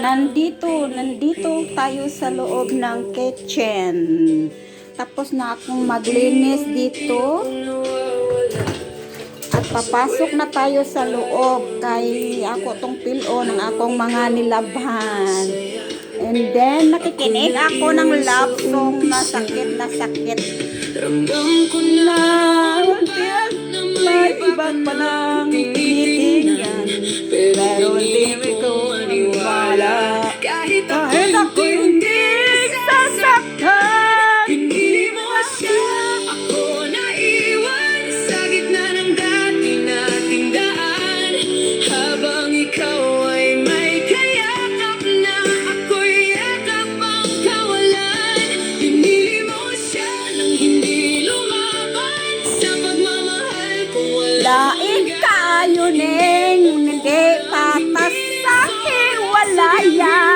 Nandito tayo sa loob ng kitchen. Tapos na akong maglinis dito. At papasok na tayo sa loob kay ako tong pilo ng akong mga nilabhan. And then, nakikinig ako ng love song na sakit na sakit. Ramdam ko na may iba pa lang tinitingnan, pero hindi ko maniwala. Kahit ako hindi sasaktan, hindi mo siya ako naiwan sa gitna ng dati nating daan. Habang ikaw ay may kayakap na ako'y yakap ang kawalan. Pinili mo siya nang hindi lumaban sa pagmamahal kung wala. Lain kayo neng hindi patas sa hiwalayan.